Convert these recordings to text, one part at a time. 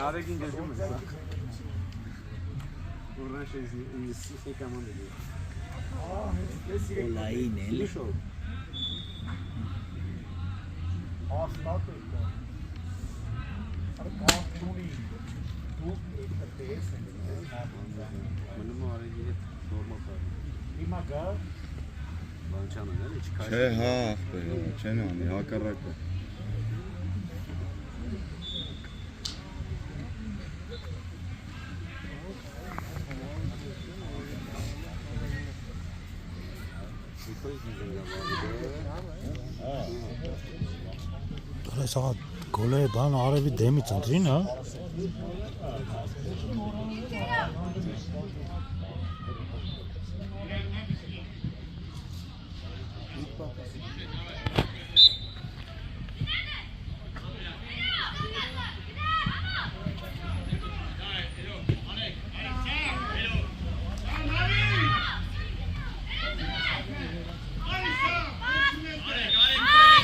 Արեգին գերգում է Ուրնաշ է կաման է Լային էլի Հաստատ է Կանտունի դուք ետպես են Մնում արեգի հետ նորմալ կարի Հիմա գա Բանչանն էլի չքայր Չէ հա չեն անի հակառակը Այս աղա գոլերը բան արևի դեմից ընտրին, հա?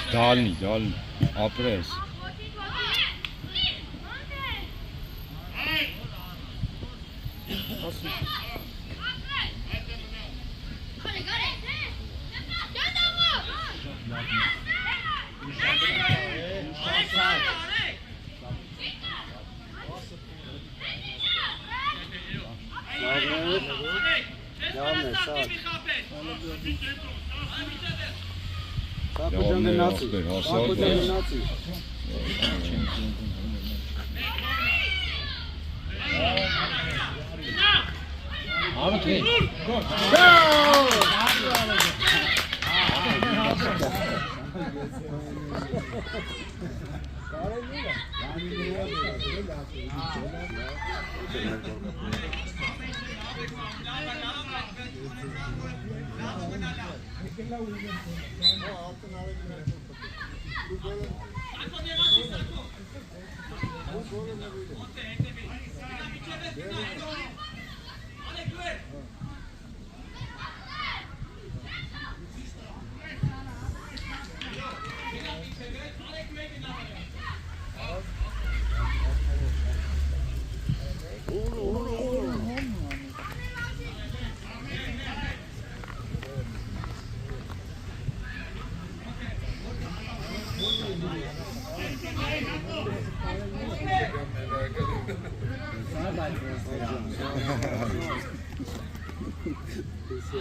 Դալնի, ապրես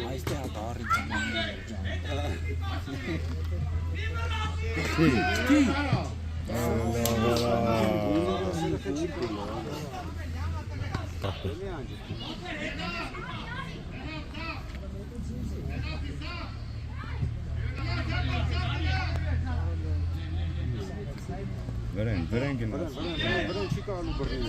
Այստեղ բարին Վերեն գնաց Վերեն չի կարալու բրին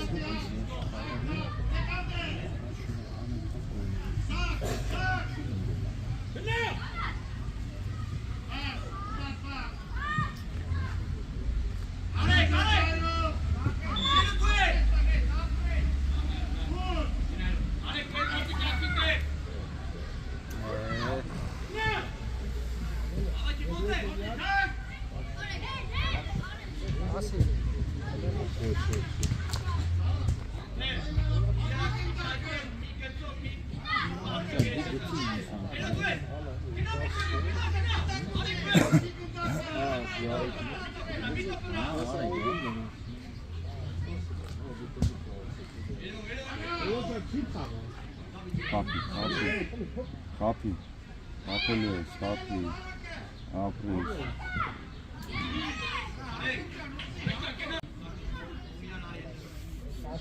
Copy. Apelez, copy. Apres.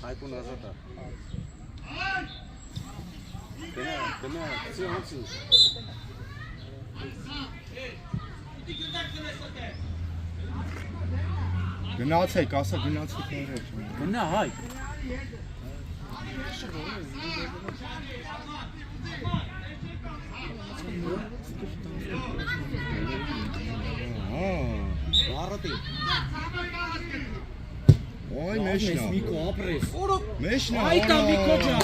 Այգուն ազատա Գնա, ծի Գնացեք, ասա գնացեք ներեջ Գնա հայ Առատի Ոյ մեջնա Միկո ապրես Մեջնա Այտա Միկո ջան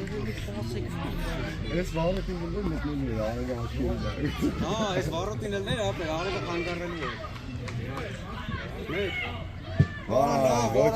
Ես վարոտին գնդում մտնում էր, արևը հաշվում էր։ Հա, այս վարոտին էլ ներ ապեր, արևը կանգառելու է։ Մեկ։ Ոչ,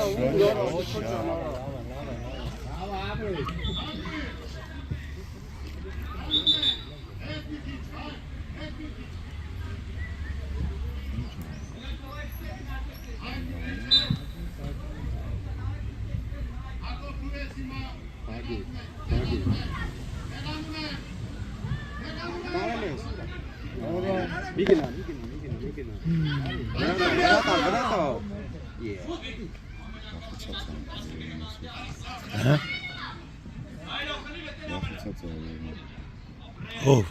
Միգնա։ Վրատա։ Հա։ Ով։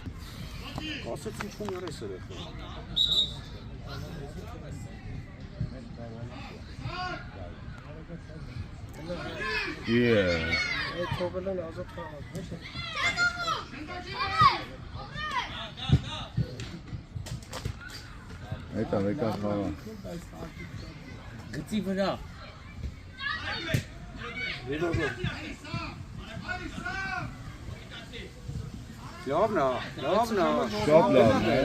Ասեց ինչ-որ երես էր եղել։ Yeah. Եկա խաղա։ Գծի վրա։ Լավն է։ Շատ լավն է։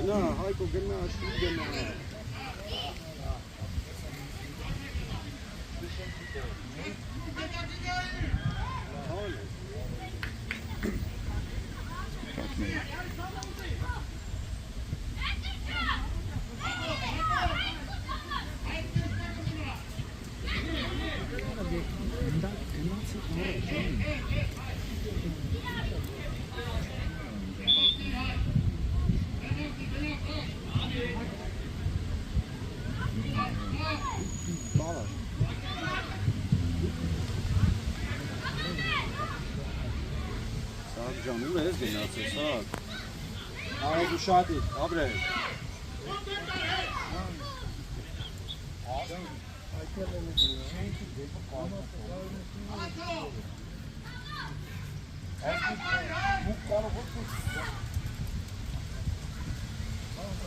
Գնա, Հայկո գնա, շուտ գնա։ Ջան, ու ես գնացել, սա։ Արագ ու շատի, ապրել։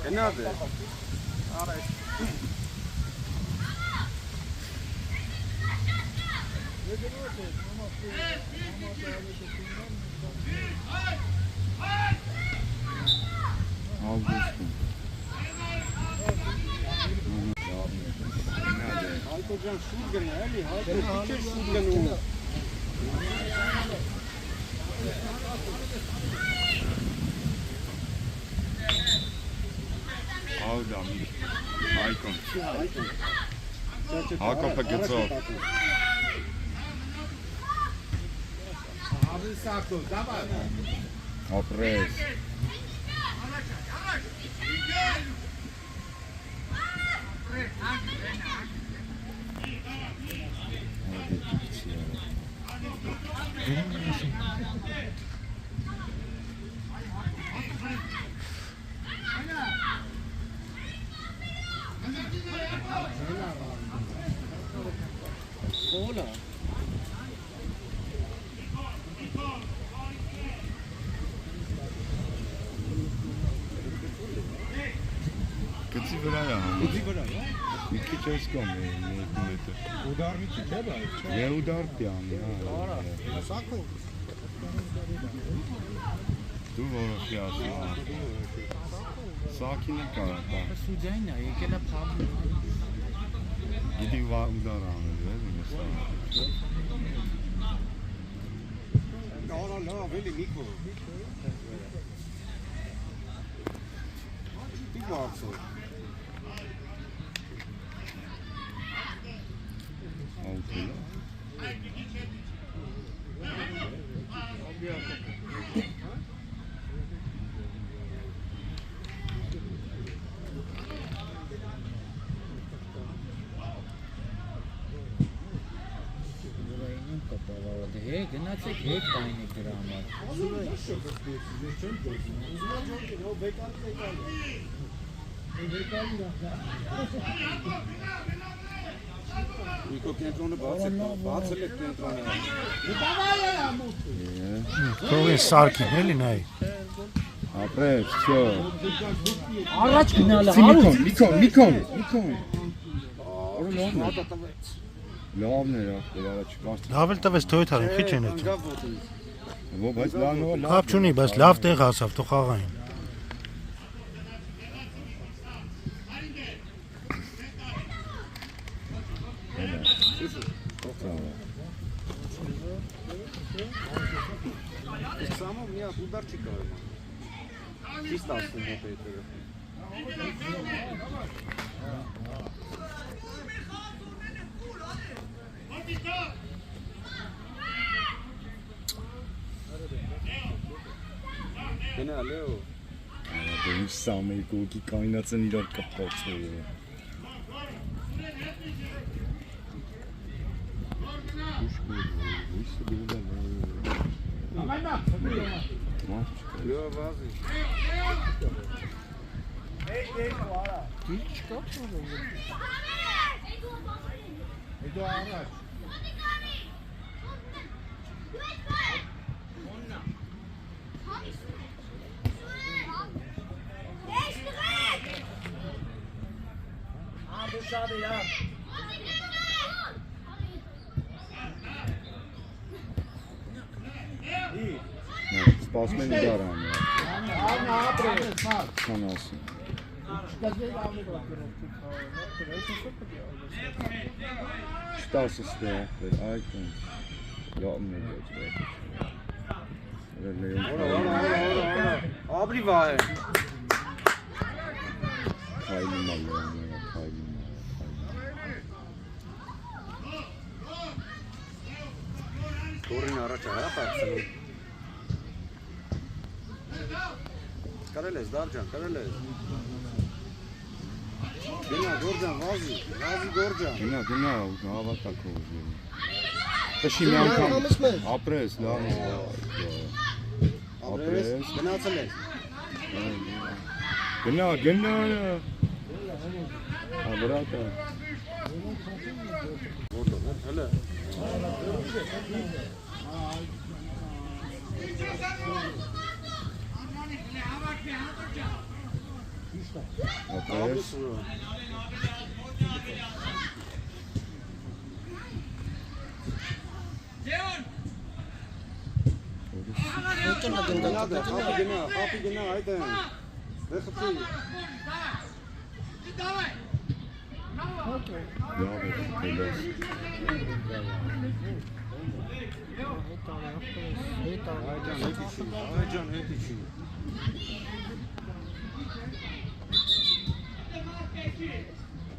Գնաց է։ Արագ։ Avgustum. Հայկո ջան շուտ գնա, էլի, Հայկո քիչ շուտ գնում։ Avdam. Haykon. Հակոպը գծով։ Ապրես։ Cola. Գծի վրա է հանում։ Գծի վրա, հա։ Մի քիչ ես կամ է, մի մետր։ Ուդար մի քիչ է բայց։ Է ուդար պյան, հա։ Սակո։ Դու որոշի ասի։ Սակինը կարա։ Սուդյանն է, եկել է փաբը։ Գիտի ուդար անել, էլի։ Արա լավ, էլի Նիկո։ Դու բարձր։ Auto. գնացեք հետ կայնեք դրա համար։ Նիկո կենտրոնը բաց է կենտրոնը։ Թողին սարքին էլի նայ։ Ապրես, всё։ Առաջ գնալը Լիկոն։ Օրը լավն է, դրա չկար։ Լավ էլ տվես Toyota-ին, քիչ են այդ։ Ո՞վ բայց լավ։ Կապ չունի, բայց լավ տեղ ասավ, թող խաղային։ Само меня ударчик говорю. Чисто основное это. Գնա Լեո։ Դու սամի կոկի կայնացն իրար կապած է։ Լեո վազի։ Edo araç. Սպասում են դարան։ Ապրես, Քանասի։ Շտասը ստեղ, այդքան։ Լավն է Ora. Abri vai. Քայլում է։ Դորին առաջ է ապացնում։ Կարել ես դարջան, կարել ես։ Գնա Գորջան, վազի Գորջան։ Գնա, հավատակով։ Տշի մի անգամ։ Ապրես, լավ։ Ապրես, գնացել ես։ Գնա։ Աբրատա։ Գորջան, հələ։ Ապրես։ Հապի գնա, այդեն։ Դեխպի։ Լավ է, տելես։ Այջան, հետի չի։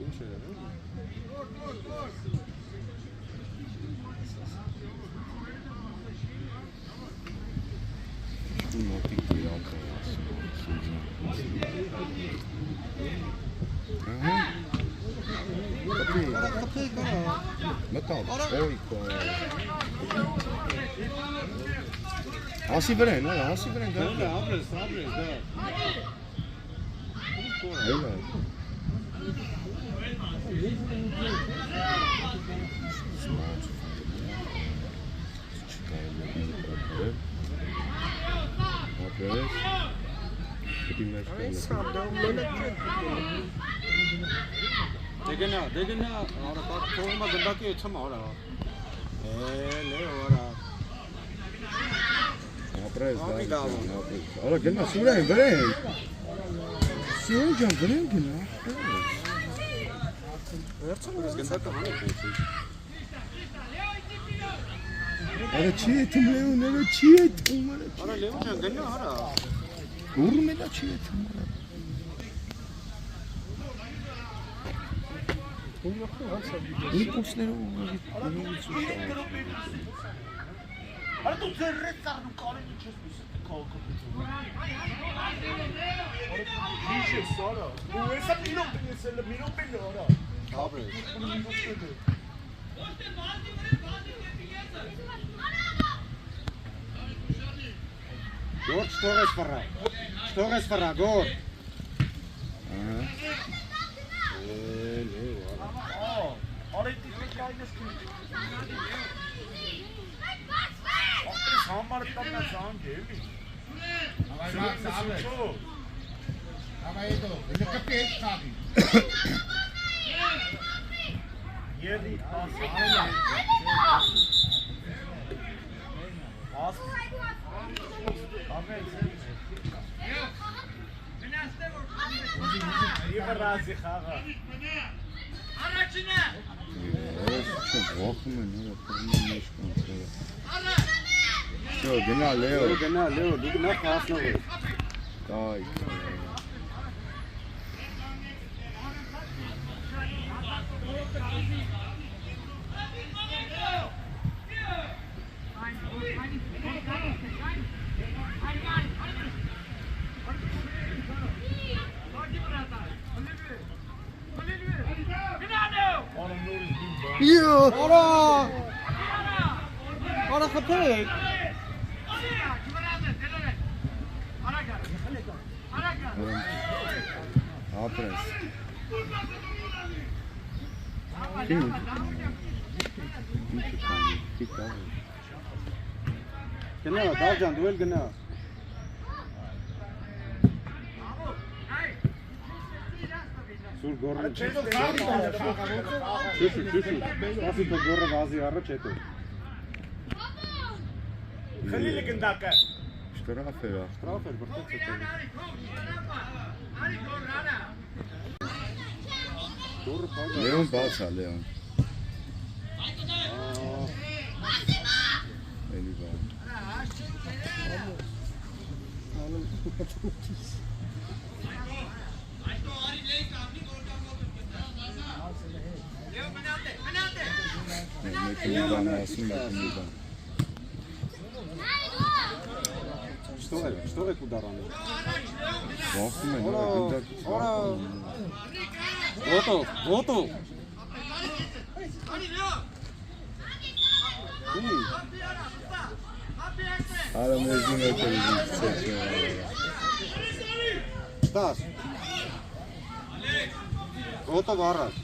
Ինչ է դեռ։ Մոտիկ դիակը։ Մտավ, օյկո։ Ասի վրեն, ասի վրեն դա։ Ապրես, դա։ Այլա։ Ապրես։ Դի մեջ Դեգնա, արա թողումա գնդակի եթում արա։ Լեո արա։ Ապրես, Ապի դա։ դավո։ Արա գնա, սուրեն, վրեն։ Սուրեն, վրեն գնա։ Վերցնես գնդակը հանեք էցի։ Արա չի եթում Լեոն, արա չի եթում։ Արա Լեոն ջան գնա արա։ Ուրում է դա չի եթում։ Նիկոսներով ուղղակի Արա դու ձեռդ ծառնում կարեն ինչես միսը կողքոպիցում։ Ինչ է սարա։ Ու էսա մինոտ եսել մինոտ արա։ Ապրես։ Գոր չթողես ֆրա։ Չթողես ֆրա, գոր։ Արետի կայնս քիչ։ Ախտես համարը տանա զանգ էլի։ Երդի Իվրազի խաղա։ Все, գնա Լեո։ Գնա, Լեո, դու գնա խաղացնող ես։ Կայ։ Արա խփեք։ Ապրես։ Գնա, դավջան, դու էլ գնա։ Սուր գորը չի։ Շուշի, ասի թող գորը վազի առաջ հետո։ Խլիլը գնդակը։ Շտրաֆ է։ Շտրաֆ էր, բրտեց հետո։ Գորը փագա։ Լեոն բաց է, Լեոն։ Էլի բան։ Մեկի բան ասում, մեկի բան։ Что եք ուդարանը։ Ողջում են, գնդակ։ Ոտով։ Արա մեջնում է տելևիզիա։ Ստաս։ Ոտով առաջ,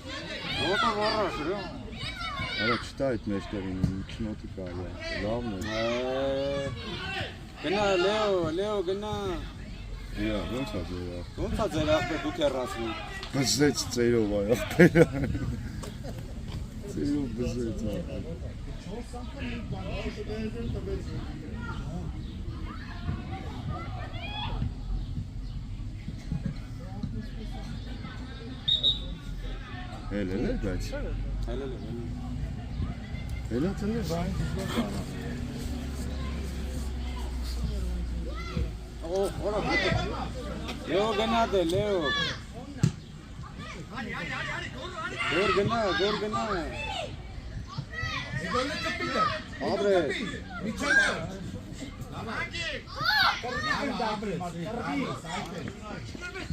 հրո։ Արա չտա այդ մեջտեղին, իքնոտի կարի է, լավն է։ Գնա, Լեո, գնա։ Իա, ոնց է ձեր ախպերը։ Ոնց է ձեր ախպեր դուք հեռացնի։ Բզեց ծերով այ ախպերը։ Ծերով բզեց ախպերը։ Հելել է, բայց։ Հելել է։ Հելա ծնի բայն։ Օրա։ Լեո գնա դե, Լեո։ Գոր գնա։ Ադրես։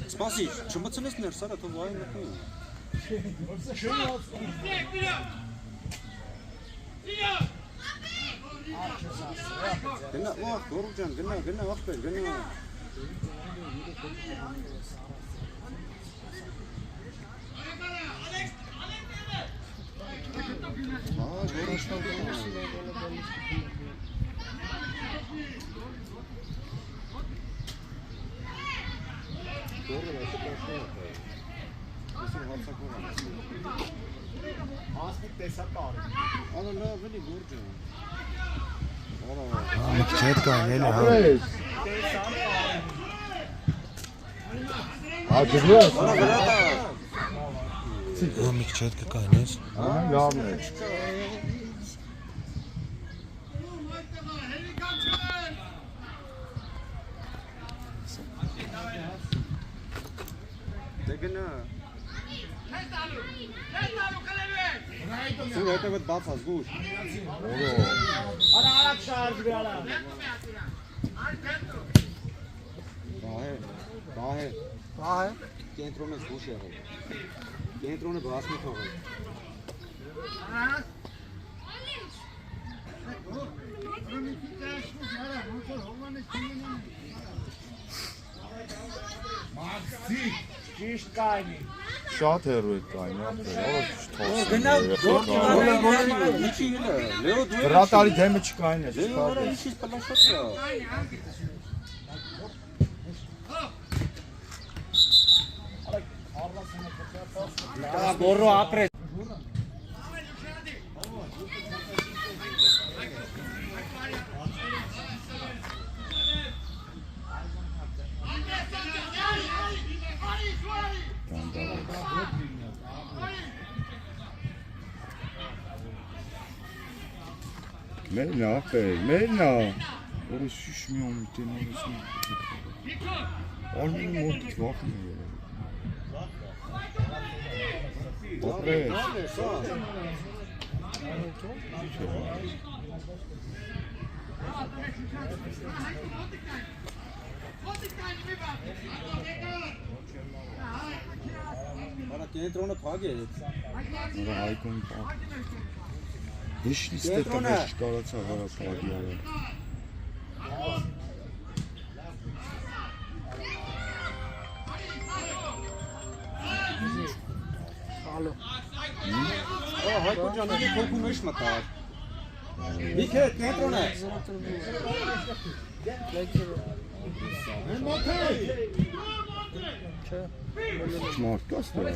Սպասի, չմցնես ներս, արա թող վայ մտնի։ Գնա, գորու ջան, գնա, ախպեր, գնա։ Գոր աշխատում է։ Գորը աշխատում է։ Այսօր հացակով է։ Ասնիկ տեսակ արի։ Արա լավ էլի գոր ջան։ Մի քիչ հետ կան էլի, հա։ Աջրես։ Մի քիչ հետ կկանես։ Լավն է։ Դե գնա։ Սուր հետևդ բաց ազգուշ։ Արա շարժ գալա։ Բահե։ Կենտրոնը զգուշ եղել։ Կենտրոնը բասմի թողել։ Ճիշտ կայնի։ Շատ հեռու է կայնը, որը Գնա Ինչի է։ Լեո դու Գրատարի դեմը չկային է, Լեո արա ինչի պլաշոտ է։ Բորո ապրես։ Մերնա, մերնա, որը շիշ մի օմիտեն արեցին Արմին մոտից վախն է Ոպրես Արա կենտրոնը փակ է։ Նրա հայկոն պակ Դիշնից է տղեշ կարացա հարա պագի արա Հայկո ջան, դու փոքու մեջ մտար։ Միքե, կենտրոնը։ Չմարկաս դրա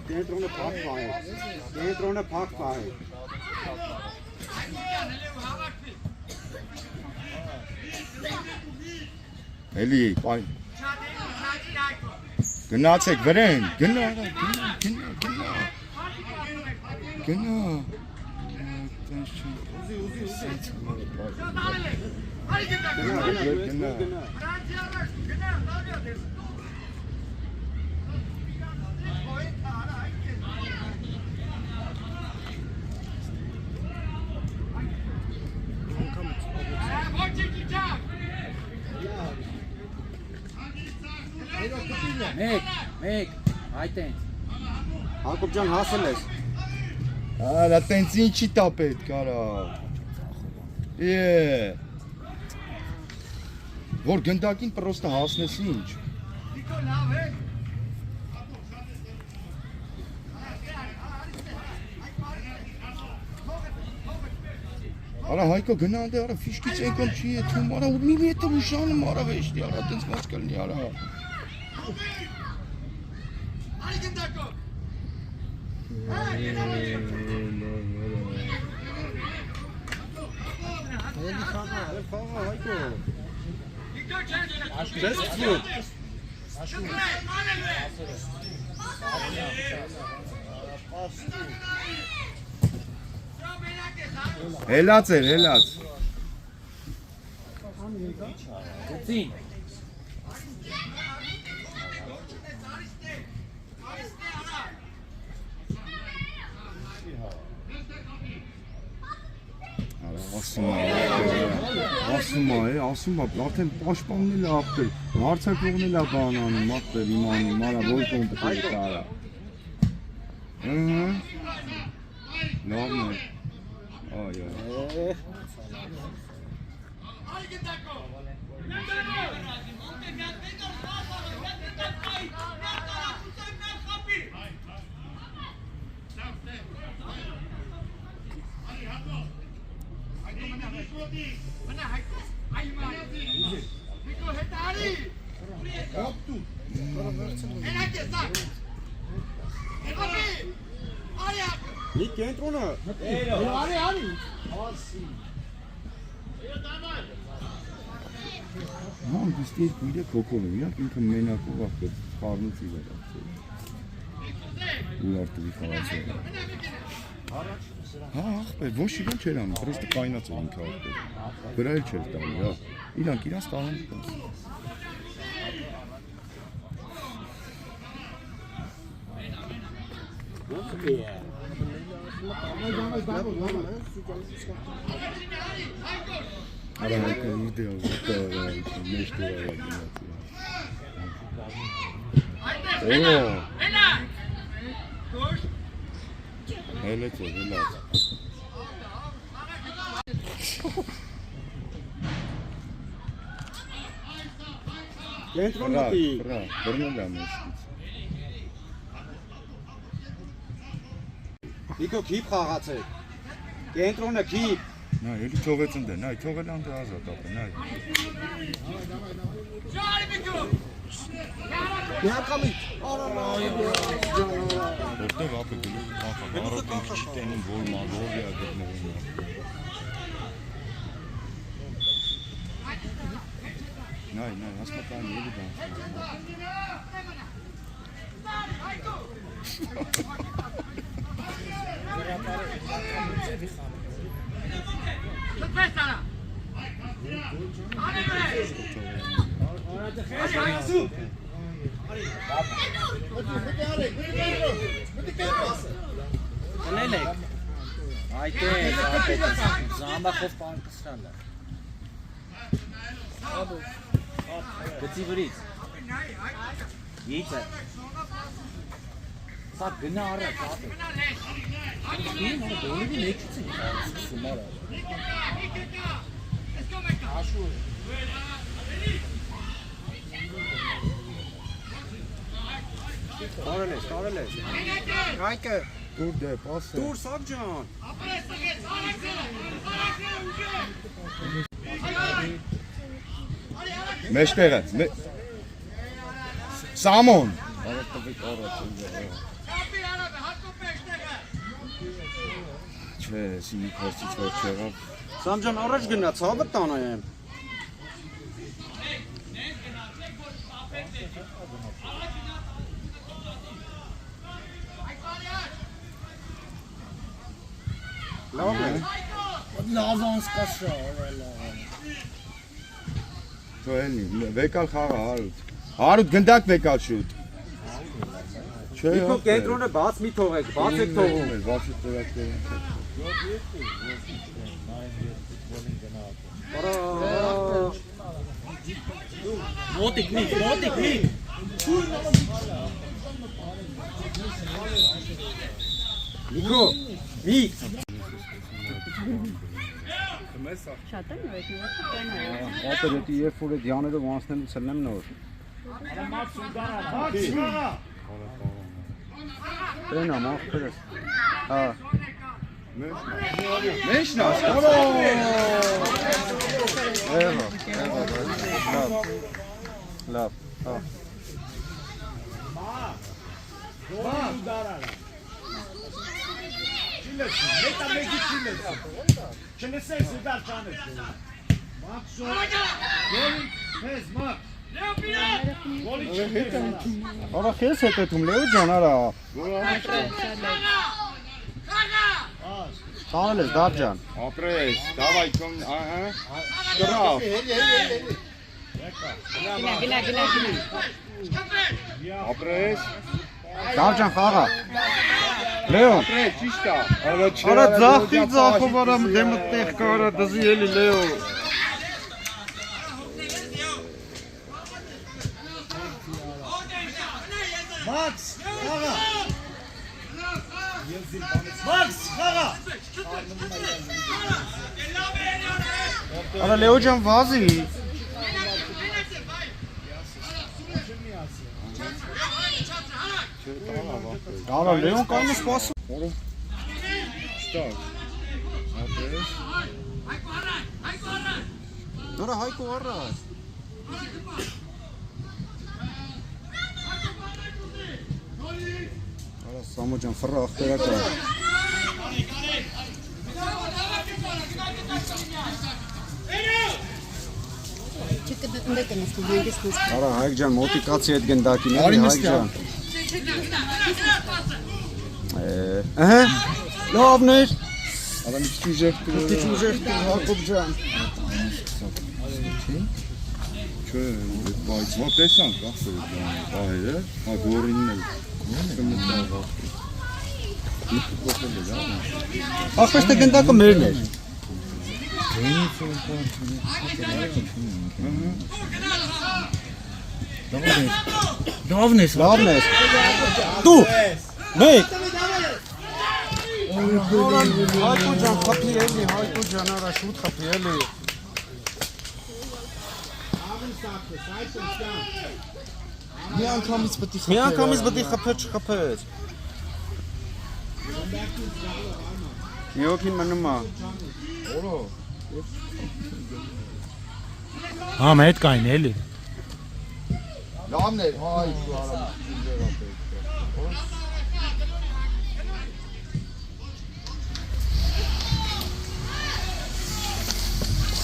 Կենտրոնը փակ պահ է։ Կենտրոնը փակ պահ է։ Էլի, պայն Գնացեք վրեն, գնա, գնա Մեկ, այդտենց։ Հակոբ ջան հասել ես։ Արա տենց ինչի տա պետք արա Որ գնդակին պրոստը հասնես ինչ Արա Հայկո գնա անդե արա ֆիշկից եկոմ չի եթում արա ու մի մետր ուշանում արա վեշտի արա տենց մաս կլնի արա Հելած էր, հելած Ծին ասում է, արդեն պաշտպանն էլ ապտել, հարցակողն էլ է բանանում, ապտել իմանում, արա որ կոմպետենտ է արա լավն է, այ Մի կենտրոնը։ Ման դստի իրը կոկոն է, իրանք ինքը մենակով ապտել, խարնուց իրար ապտել ու արտուվի խաղացել Հա, աղպեր, ոչ իրան չեր անում, պրոստը կայնած էր ինքը ապտել Վրա էլ չեր տանի, հա, իրանք իրանց տանում տանց Արա հայկը իդե ազուտա հայկը մեջ դուրա գնացի Հելեց է, հելած։ Կենտրոն մտի։ Վրա, բռնել եմ էստից։ Նիկո քիփ խաղացեք։ Կենտրոնը քիփ։ Նա էլի թողեց ընդ է, նայ, թողել անդ ազատ ապը, նայ։ Միանգամից։ Որտեղ ապը գլուխ կախա, առոք ինչ տենում որ մագով է գտնվում։ Նայ, հասմականի էլի բան։ Կլելեք։ Այդտեղ, զամբախով պան կսրալ է։ Գծի վրից։ Յիցը։ Սա գնա առաջ, ապը։ Ինչ է, դոլիվի մեջից է սկսում արա։ Աշուր։ Կարել ես։ Հայկը։ Դուր դե, պաս է։ Դուր Սակ ջան։ Մեջտեղը, Սամոն։ Արդ տվեք առաջ։ Չէ, սինի քոստից որ չեղավ։ Սամ ջան առաջ գնա, ցավը տանայեմ։ Լավ է։ Լավ անսկաշա, լավ։ Թո էլի, վեկալ խաղա, Հարութ։ Հարութ գնդակ վեկալ շուտ։ Չէ, Նիկո կենտրոնը բաց մի թողեք, բաց եք թողում։ Բացի տերակտեր։ Մոտիկ մի։ Նիկո, մի։ Շատ եմ նորեքներ, Ապեր էտի երբ որ է դյաներով անցնելուց հլնեմ նոր։ Տենա մախքրս։ Հա։ Մեջն ասա։ Լավ, հա։ Չնեսես ու դար չանես։ Արա քեզ հետ էտում Լեո ջան արա։ Տանել ես դար ջան։ Ապրես, դավայ կոմ, ահա։ Գրավ։ գնա։ Ապրես։ Դար ջան խաղա։ Լեո։ Ապրես, ճիշտ է։ Արա ձախով արա դեմը տեղ կա արա դզի էլի Լեո։ Մաքս, խաղա։ Մաքս, խաղա։ Արա Լեո ջան վազի։ Արա Լեոն կայնը սպասում։ Ստակ։ Ապրես։ Արա Հայկո առաջ։ Արա Սամո ջան ֆռա ախտերակա։ Չկդնդեք եմ ասում, հանգիստ նստի։ Արա Հայկ ջան մոտիկացի այդ գնդակին էլի Հայկ ջան։ Ահա լավներ։ Արա մի քիչ ուժեղ Քիչ ուժեղ Հակոբ ջան։ Չէ, բայց ո՞ր տեսանք ասել բայը, հա գորինն էլ։ Ախպես թե գնդակը մերն էր։ Լավն ես։ Լավն է։ Դու մեկ։ Հայկո ջան, խփի էլի, Հայկո ջան, արա շուտ խփի էլի։ Միանգամից պետք է խփեր, Յոքին մնում է։ Հա, մեծ կային էլի։ Լավն էր, հայ,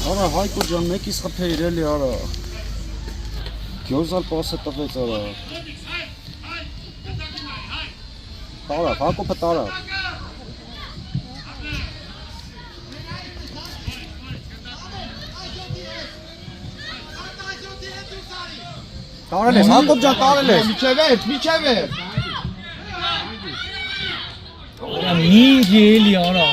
Արա Հայկո ջան, մեկից խփեիր էլի արա։ Գյոզալ պասը տվեց արա։ Տարավ, Հակոբը տարավ։ Տարել ես, Հակոբ ջան, տարել ես։ Միջև էր։ Արա մինջ էլի արա։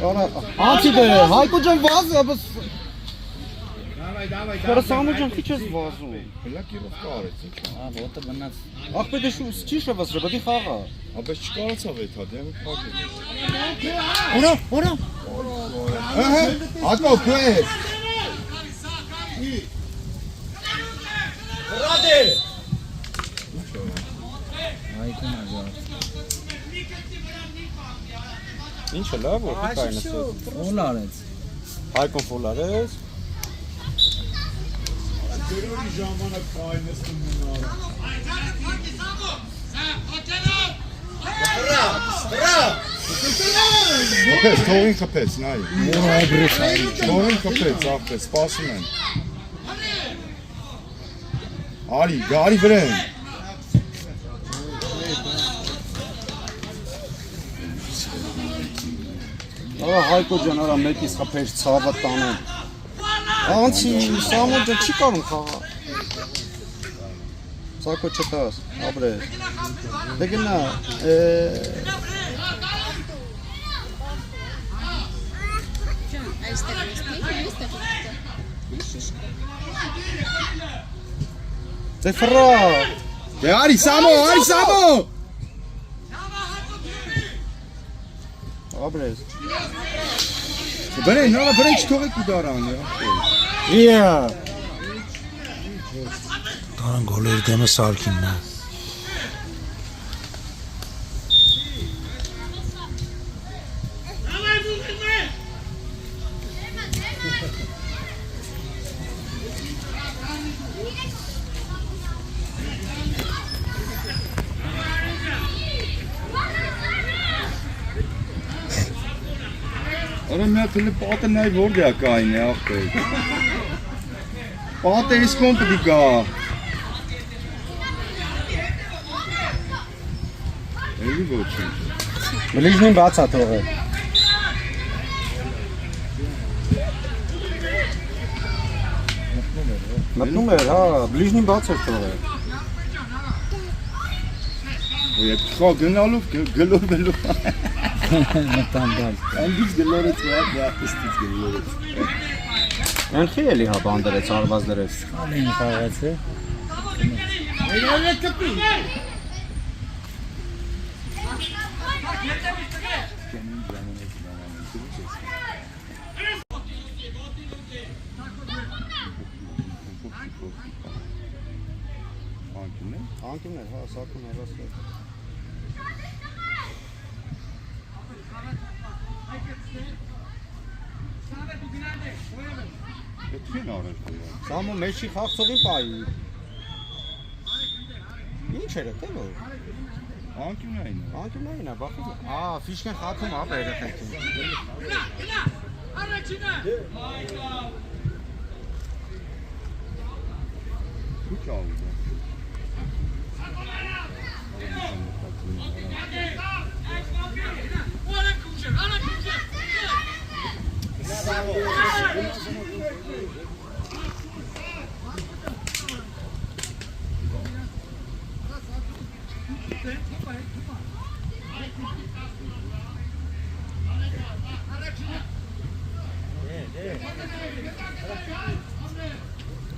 Արա, անցի դե, Հայկո ջան վազը, բայց Արա Սամո ջան, քիչ ես վազում։ Բլակիրովկա արեց, ինչ։ Ոտը մնաց։ Ախպետը չի շվացրը, պետք է խաղա։ Ապես չկարացավ այդ հատ, փակել։ Որա։ Ահա, ակո քես։ Այդքան ազատ։ Ինչը լավ որ կայնս։ Ո՞լ արեց։ Հայկոն ֆոլ արեց։ Դերորի ժամանակ կայնստում ունարը։ Ապես թողին խփեց, նայ։ Թողին խփեց, ախպետ, սպասում են։ Արի վրեն։ Արա Հայկո ջան, արա մեկից խփեր ցավը տանեն։ Անցի Սամո ջան չի կարող խաղա։ Սակո չտաս, ապրես։ Դե գնա, Դե ֆրա։ Դե արի Սամո։ Ապրես։ Բրեն, նորա բրեն չթողեք ու դարան, Yeah. Դարան գոլերի դեմը սարքինն է։ Արա մի հատ հլը պատը նայ որ դյա կային է ախպետ։ Պատը ես կոն պտի կա։ Էլի ոչինչ։ Բլիժնին բաց է թողել։ Մտնում էր, հա, բլիժնին բաց էր թողել։ Եվ խո գնալով գլորվելով։ Մտանդալ։ Այնից գլորեց ստից գլորեց։ Անքի էլի հա բանդերեց, արված դրեց։ Ալին խաղաց է։ Անկիմներ, հա, սակում հեռաստել։ Էդքին արել կոյա։ Սամո մեջի խաղցողին պայի։ Ինչ էր թե որ։ Անկիմնային է։ Անկիմնային է, բախի։ Ֆիշկեն խաթում ապ երեխեքին։ Ինչ ալու դա։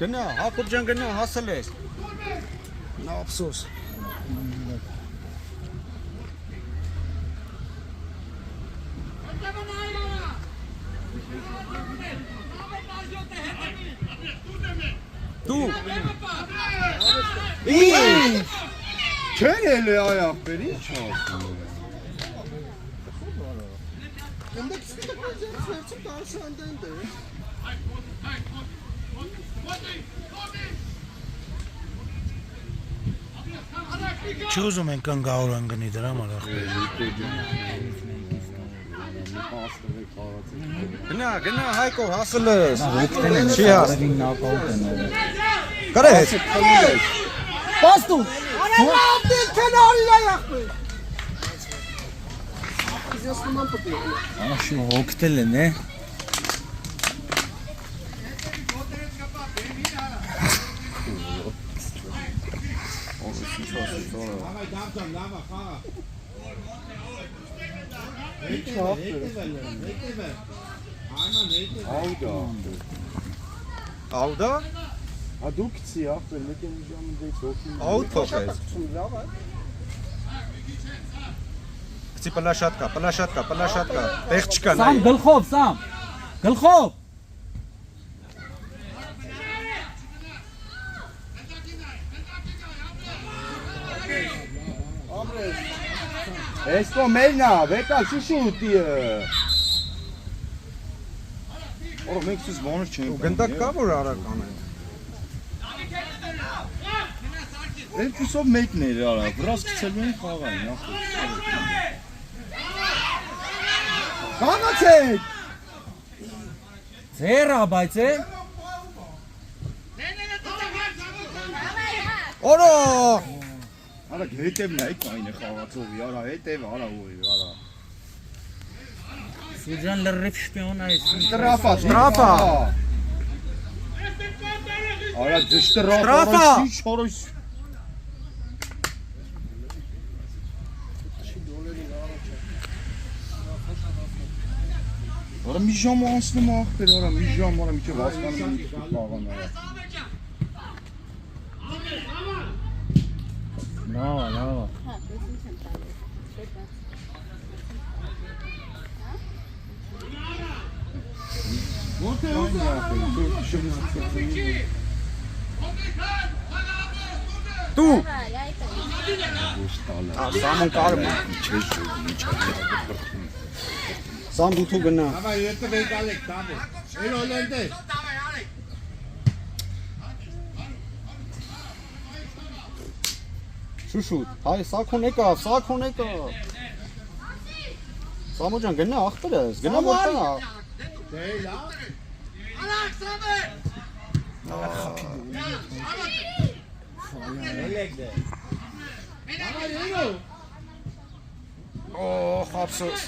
Գնա, Հակոբ ջան գնա, հասել ես։ Նա ափսոս։ Դու Չեն էլ է այախբեր, ինչ ասում։ Չի ուզում ենք կնգավորան գնի դրա մարախբեր։ գնա Հայկո հասել ես։ Չի հասել։ Կարե։ Պաստու։ Աշու հոգտել են է։ Ալդա։ Ադուկցի ախպեր, մեկ են ժամը դեից հոգին։ Աուտ փոխես։ Գցի պլաշատկա։ Տեղ չկա նայ։ Սամ գլխով, Սամ։ Գլխով։ Esto մերնա, վեկա շուշուտիը։ Օր մենք ցույց բանր չենք։ Գնդակ կա որ արական է։ Էլ քուսով մեկներ արա, վրաս գցելու են խաղային, ախր։ Կանացեք։ Ձերա, բայց է։ Օրո։ Արա հետև նայք այնը խաղացողի, արա հետև, արա ոյ, արա։ Սուջան լրիվ շպիոն այս։ Տրաֆա։ Արա դշտրաֆա, Տրաֆա։ չի չորոշ։ Արա մի ժամ անցնում ախպեր, արա մի ժամ, արա միջև հասկանում եմ ինչ խաղան արա։ Լավ, լավ։ Հա, ես ինչ եմ տալիս։ Դու։ Այ այ։ Սամոն կարում։ Սամ դու գնա։ Давай, это вейдալեք, տանը։ Էլ օլենդե։ Շուշուտ, հայ սակուն եկա։ Սամո ջան գնա ախպեր ես, գնա որտա։ Դե լավ։ Օ, խապսոս։